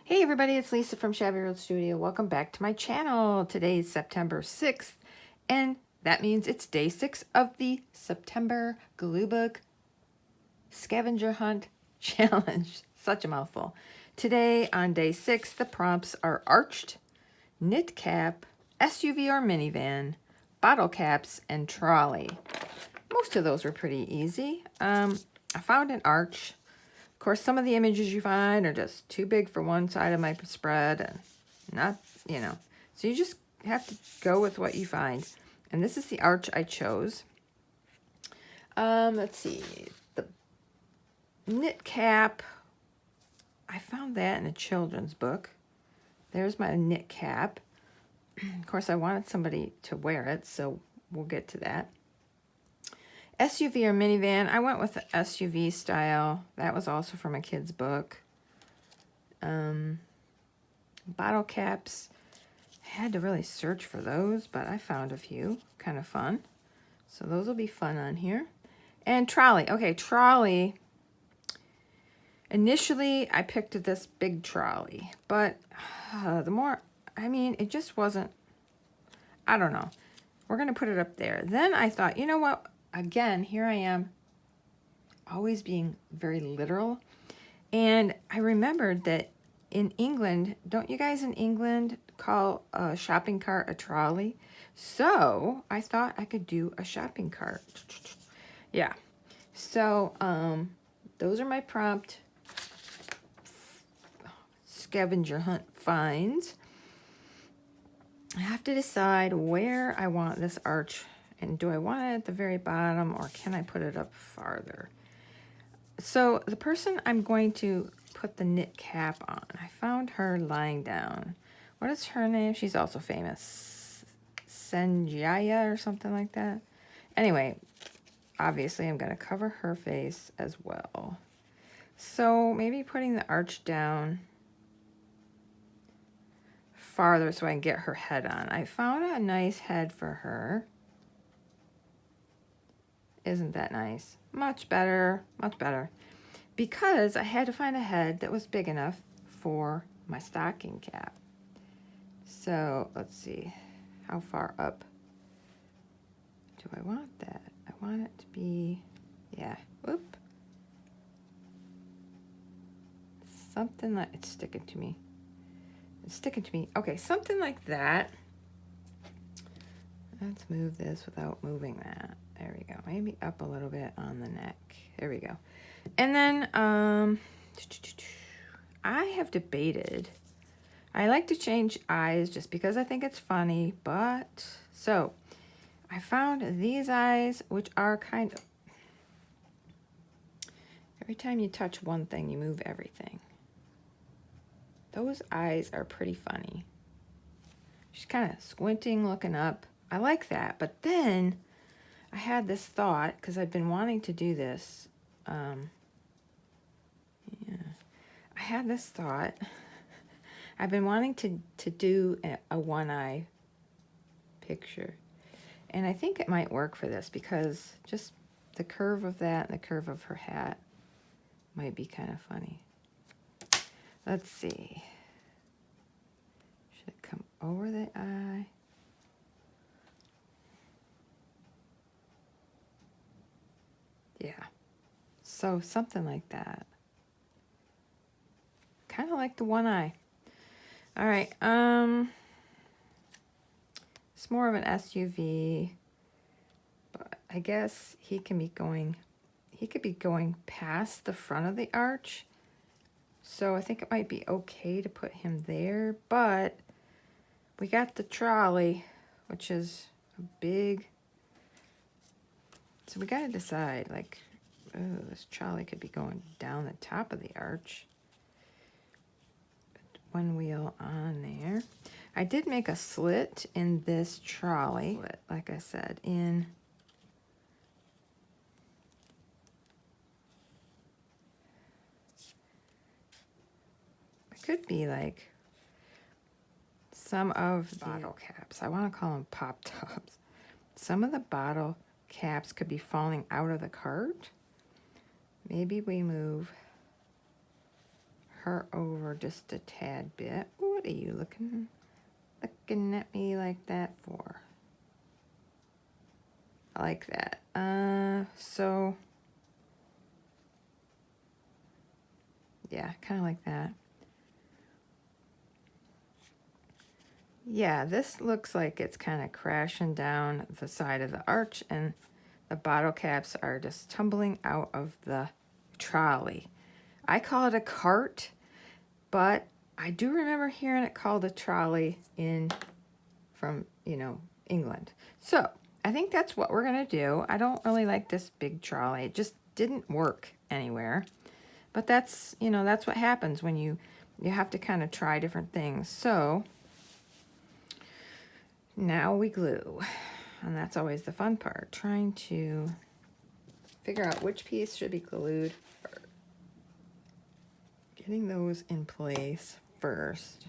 Hey everybody, it's Lisa from Shabby Road Studio. Welcome back to my channel. Today is September 6th, and that means it's day 6 of the September Glue Book Scavenger Hunt Challenge. Such a mouthful. Today on day 6, the prompts are arched, knit cap, SUV or minivan, bottle caps, and trolley. Most of those were pretty easy. I found an arch. Of course, some of the images you find are just too big for one side of my spread and not, so you just have to go with what you find. And this is the arch I chose. Let's see, the knit cap, I found that in a children's book. There's my knit cap. Of course, I wanted somebody to wear it, so we'll get to that. SUV or minivan, I went with the SUV style. That was also from a kid's book. Bottle caps, I had to really search for those, but I found a few. Kind of fun. So those will be fun on here. And trolley. Okay, trolley. Initially, I picked this big trolley, but it just wasn't, I don't know. We're going to put it up there. Then I thought, you know what? Again, here I am, always being very literal. And I remembered that in England, don't you guys in England call a shopping cart a trolley? So I thought I could do a shopping cart. Yeah. So those are my prompt scavenger hunt finds. I have to decide where I want this arch. And do I want it at the very bottom, or can I put it up farther? So the person I'm going to put the knit cap on, I found her lying down. What is her name? She's also famous. Sanjaya or something like that. Anyway, obviously I'm going to cover her face as well. So maybe putting the arch down farther so I can get her head on. I found a nice head for her. Isn't that nice? Much better, much better. Because I had to find a head that was big enough for my stocking cap. So let's see, how far up do I want that? I want it to be, whoop. Something like, it's sticking to me. It's sticking to me. Okay, something like that. Let's move this without moving that. There we go. Maybe up a little bit on the neck. There we go. And then I have debated. I like to change eyes just because I think it's funny, but so I found these eyes, which are kind of, every time you touch one thing, you move everything. Those eyes are pretty funny. She's kind of squinting, looking up. I like that, but then I had this thought, because I've been wanting to do this. I had this thought. I've been wanting to do a one-eye picture. And I think it might work for this, because just the curve of that and the curve of her hat might be kind of funny. Let's see. Should it come over the eye? Yeah. So something like that. Kind of like the one eye. All right. It's more of an SUV, but I guess he could be going past the front of the arch. So I think it might be okay to put him there, but we got the trolley, which is a big, so we got to decide, like, oh, this trolley could be going down the top of the arch. One wheel on there. I did make a slit in this trolley, like I said, in it could be like some of the bottle caps. I want to call them pop tops. Some of the bottle caps could be falling out of the cart. Maybe we move part over just a tad bit. What are you looking at me like that for? I like that. So yeah, kind of like that. Yeah, this looks like it's kind of crashing down the side of the arch, and the bottle caps are just tumbling out of the trolley. I call it a cart, but I do remember hearing it called a trolley from England. So I think that's what we're gonna do. I don't really like this big trolley. It just didn't work anywhere. But that's that's what happens when you have to kind of try different things. So now we glue, and that's always the fun part, trying to figure out which piece should be glued first. Getting those in place first.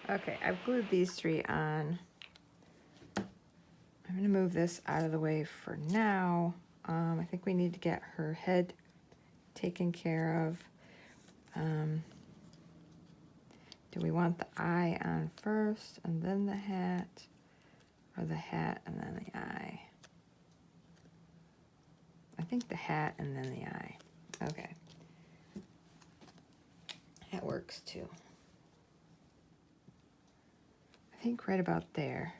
Okay, I've glued these 3 on. I'm gonna move this out of the way for now. I think we need to get her head taken care of. Do we want the eye on first and then the hat, or the hat and then the eye? I think the hat and then the eye. Okay. That works too. I think right about there.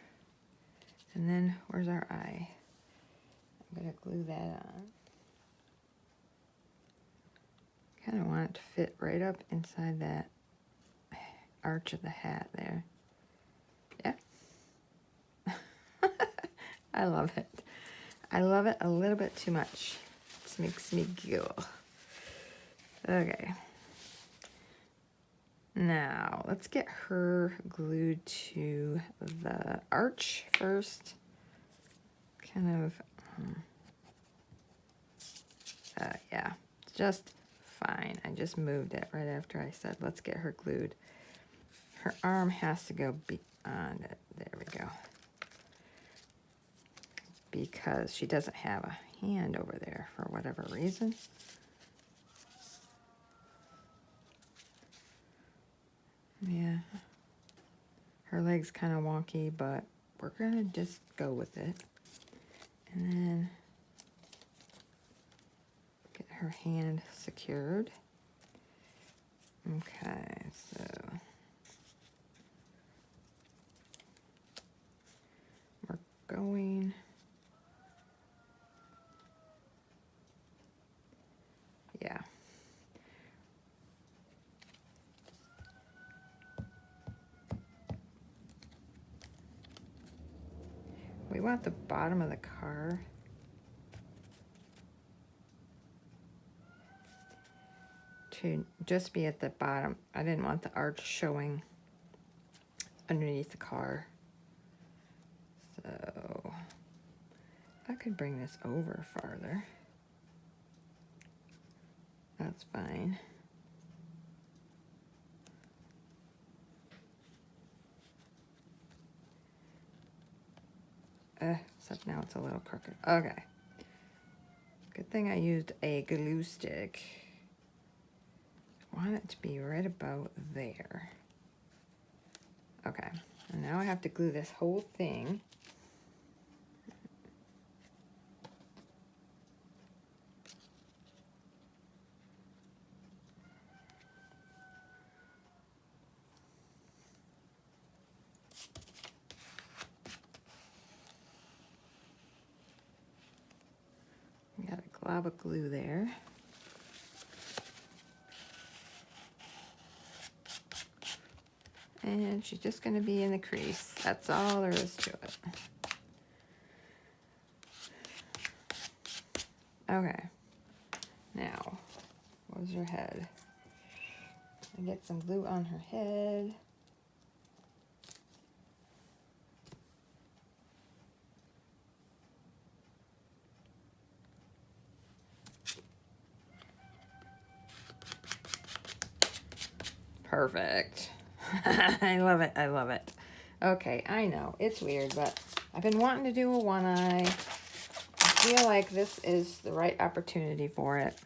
And then where's our eye? I'm gonna glue that on. Kind of want it to fit right up inside that arch of the hat there. Yeah. I love it. I love it a little bit too much. This makes me giggle. Okay. Now, let's get her glued to the arch first. Kind of, yeah, just fine. I just moved it right after I said, let's get her glued. Her arm has to go beyond it. There we go. Because she doesn't have a hand over there for whatever reason. Yeah. Her leg's kind of wonky, but we're gonna just go with it. And then get her hand secured. Okay, so we're going. Yeah. We want the bottom of the car to just be at the bottom. I didn't want the arch showing underneath the car. So I could bring this over farther. That's fine. Except now it's a little crooked. Okay. Good thing I used a glue stick. I want it to be right about there. Okay. And now I have to glue this whole thing. Got a glob of glue there. And she's just going to be in the crease. That's all there is to it. Okay. Now, where's her head? I get some glue on her head. Perfect. I love it. I love it. Okay, I know. It's weird, but I've been wanting to do a one eye. I feel like this is the right opportunity for it.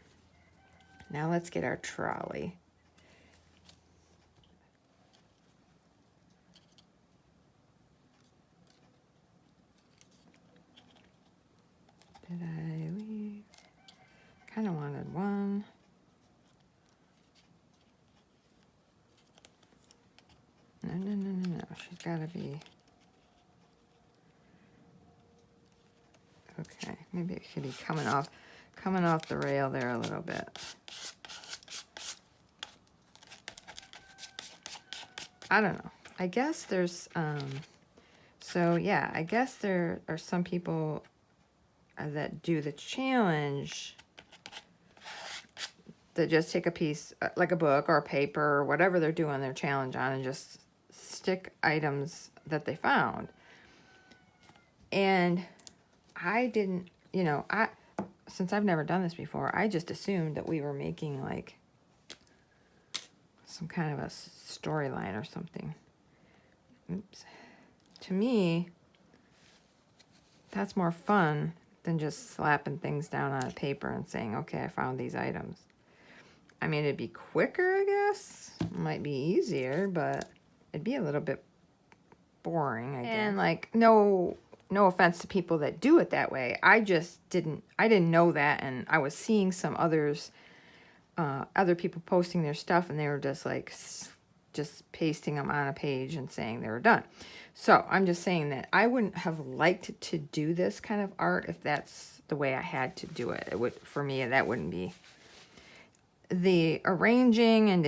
Now let's get our trolley. Did I leave? Kind of wanted one. No, no, no, no, no. She's got to be... Okay, maybe it should be coming off the rail there a little bit. I don't know. I guess there's, so yeah, I guess there are some people that do the challenge that just take a piece, like a book or a paper or whatever they're doing their challenge on, and just stick items that they found. And I didn't, you know, since I've never done this before, I just assumed that we were making like some kind of a storyline or something. Oops. To me, that's more fun than just slapping things down on a paper and saying, okay, I found these items. I mean, it'd be quicker, I guess. Might be easier, but it'd be a little bit boring, I guess. And like, no offense to people that do it that way. I didn't know that, and I was seeing some other people posting their stuff, and they were just like, just pasting them on a page and saying they were done. So I'm just saying that I wouldn't have liked to do this kind of art if that's the way I had to do it. It would, for me, that wouldn't be. The arranging and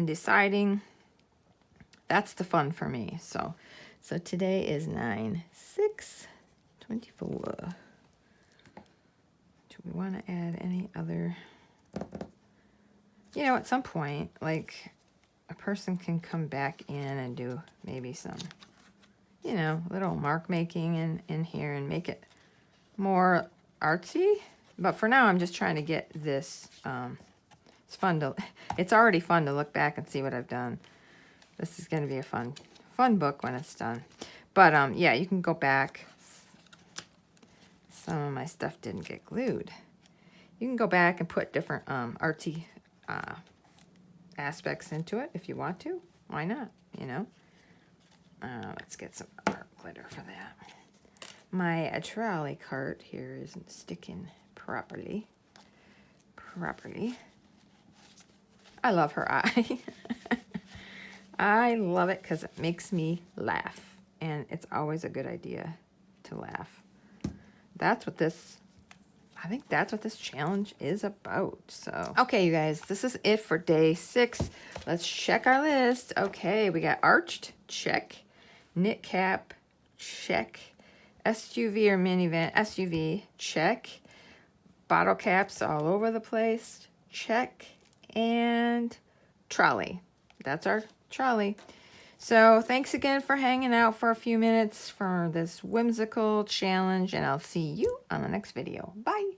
deciding, that's the fun for me. So today is 9/6/24. Do we want to add any other? You know, at some point, like, a person can come back in and do maybe some, you know, little mark making in here and make it more artsy. But for now, I'm just trying to get this. It's already fun to look back and see what I've done. This is going to be a fun book when it's done. But yeah, you can go back. Some of my stuff didn't get glued. You can go back and put different artsy aspects into it if you want to. Why not? You know. Let's get some art glitter for that. My trolley cart here isn't sticking properly. I love her eye. I love it because it makes me laugh. And it's always a good idea to laugh. I think that's what this challenge is about. So, okay, you guys, this is it for day 6. Let's check our list. Okay, we got arched, check. Knit cap, check. SUV or minivan, SUV, check. Bottle caps all over the place, check. And trolley. That's our trolley. So thanks again for hanging out for a few minutes for this whimsical challenge, and I'll see you on the next video. Bye.